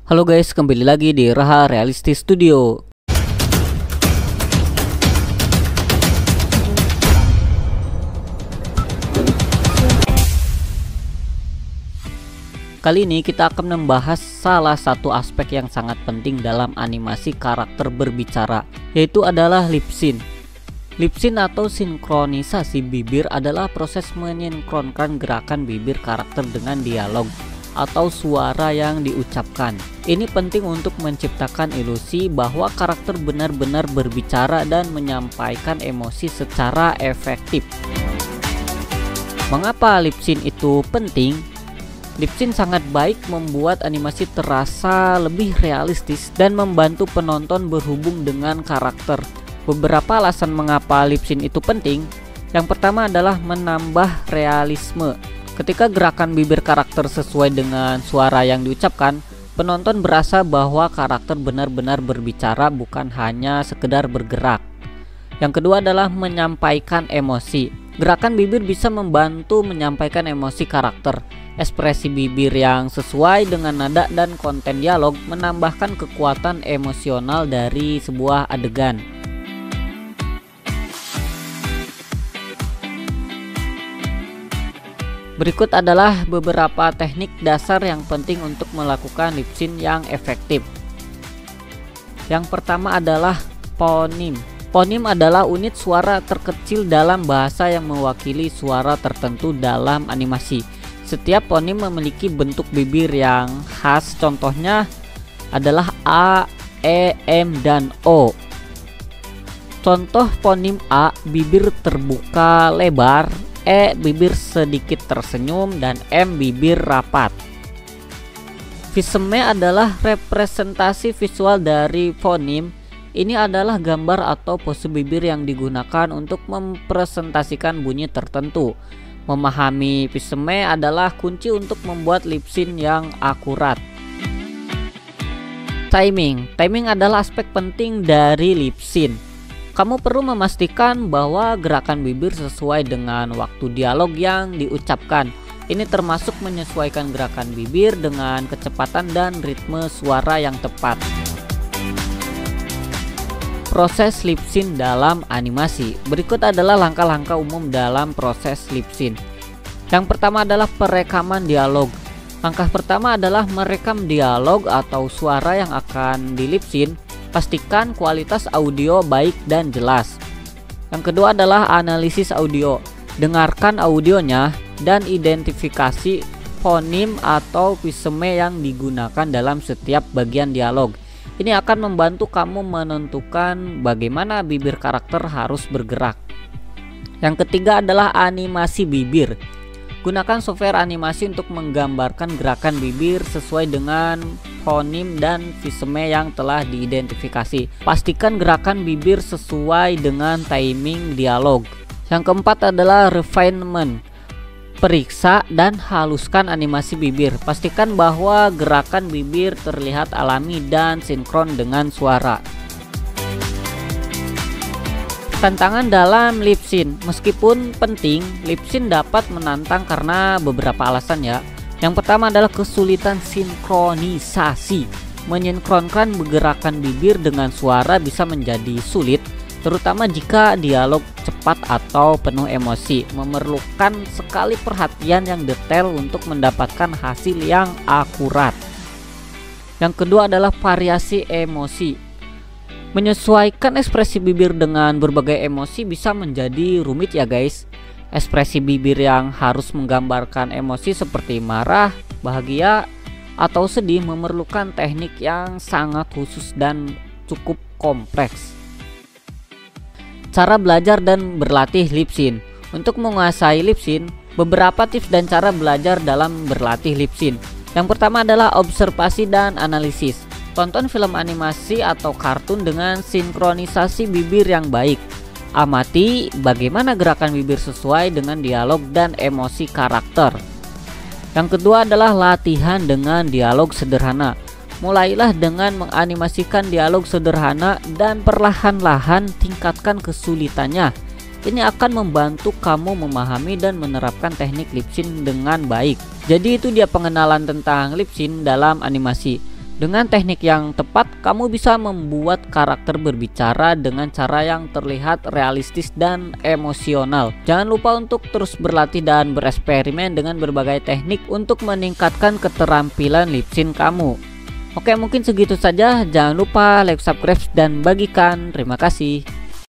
Halo guys, kembali lagi di Raha Realistis Studio. Kali ini kita akan membahas salah satu aspek yang sangat penting dalam animasi karakter berbicara, yaitu adalah lip sync. Lip sync atau sinkronisasi bibir adalah proses mensinkronkan gerakan bibir karakter dengan dialog atau suara yang diucapkan. Ini penting untuk menciptakan ilusi bahwa karakter benar-benar berbicara dan menyampaikan emosi secara efektif. Mengapa lip sync itu penting? Lip sync sangat baik membuat animasi terasa lebih realistis dan membantu penonton berhubung dengan karakter. Beberapa alasan mengapa lip sync itu penting. Yang pertama adalah menambah realisme. Ketika gerakan bibir karakter sesuai dengan suara yang diucapkan, penonton berasa bahwa karakter benar-benar berbicara, bukan hanya sekedar bergerak. Yang kedua adalah menyampaikan emosi. Gerakan bibir bisa membantu menyampaikan emosi karakter. Ekspresi bibir yang sesuai dengan nada dan konten dialog menambahkan kekuatan emosional dari sebuah adegan. Berikut adalah beberapa teknik dasar yang penting untuk melakukan lip sync yang efektif. Yang pertama adalah fonim. Fonim adalah unit suara terkecil dalam bahasa yang mewakili suara tertentu dalam animasi. Setiap fonim memiliki bentuk bibir yang khas, contohnya adalah A, E, M, dan O. Contoh fonim A, bibir terbuka lebar, E, bibir sedikit tersenyum, dan M, bibir rapat. Viseme adalah representasi visual dari fonim. Ini adalah gambar atau pose bibir yang digunakan untuk mempresentasikan bunyi tertentu. Memahami viseme adalah kunci untuk membuat lip sync yang akurat. Timing adalah aspek penting dari lip sync. Kamu perlu memastikan bahwa gerakan bibir sesuai dengan waktu dialog yang diucapkan. Ini termasuk menyesuaikan gerakan bibir dengan kecepatan dan ritme suara yang tepat. Proses lip sync dalam animasi. Berikut adalah langkah-langkah umum dalam proses lip sync. Yang pertama adalah perekaman dialog. Langkah pertama adalah merekam dialog atau suara yang akan di lip sync. Pastikan kualitas audio baik dan jelas. Yang kedua adalah analisis audio. Dengarkan audionya dan identifikasi fonim atau viseme yang digunakan dalam setiap bagian dialog. Ini akan membantu kamu menentukan bagaimana bibir karakter harus bergerak. Yang ketiga adalah animasi bibir. Gunakan software animasi untuk menggambarkan gerakan bibir sesuai dengan fonim dan viseme yang telah diidentifikasi. Pastikan gerakan bibir sesuai dengan timing dialog. Yang keempat adalah refinement. Periksa dan haluskan animasi bibir. Pastikan bahwa gerakan bibir terlihat alami dan sinkron dengan suara. Tantangan dalam lip sync. Meskipun penting, lip sync dapat menantang karena beberapa alasan ya. Yang pertama adalah kesulitan sinkronisasi. Mensinkronkan gerakan bibir dengan suara bisa menjadi sulit, terutama jika dialog cepat atau penuh emosi. Memerlukan sekali perhatian yang detail untuk mendapatkan hasil yang akurat. Yang kedua adalah variasi emosi. Menyesuaikan ekspresi bibir dengan berbagai emosi bisa menjadi rumit ya guys. Ekspresi bibir yang harus menggambarkan emosi seperti marah, bahagia, atau sedih memerlukan teknik yang sangat khusus dan cukup kompleks. Cara belajar dan berlatih lip sync. Untuk menguasai lip sync, beberapa tips dan cara belajar dalam berlatih lip sync. Yang pertama adalah observasi dan analisis. Tonton film animasi atau kartun dengan sinkronisasi bibir yang baik. Amati bagaimana gerakan bibir sesuai dengan dialog dan emosi karakter. Yang kedua adalah latihan dengan dialog sederhana. Mulailah dengan menganimasikan dialog sederhana dan perlahan-lahan tingkatkan kesulitannya. Ini akan membantu kamu memahami dan menerapkan teknik lip sync dengan baik. Jadi itu dia pengenalan tentang lip sync dalam animasi. Dengan teknik yang tepat, kamu bisa membuat karakter berbicara dengan cara yang terlihat realistis dan emosional. Jangan lupa untuk terus berlatih dan bereksperimen dengan berbagai teknik untuk meningkatkan keterampilan lip sync kamu. Oke, mungkin segitu saja. Jangan lupa like, subscribe, dan bagikan. Terima kasih.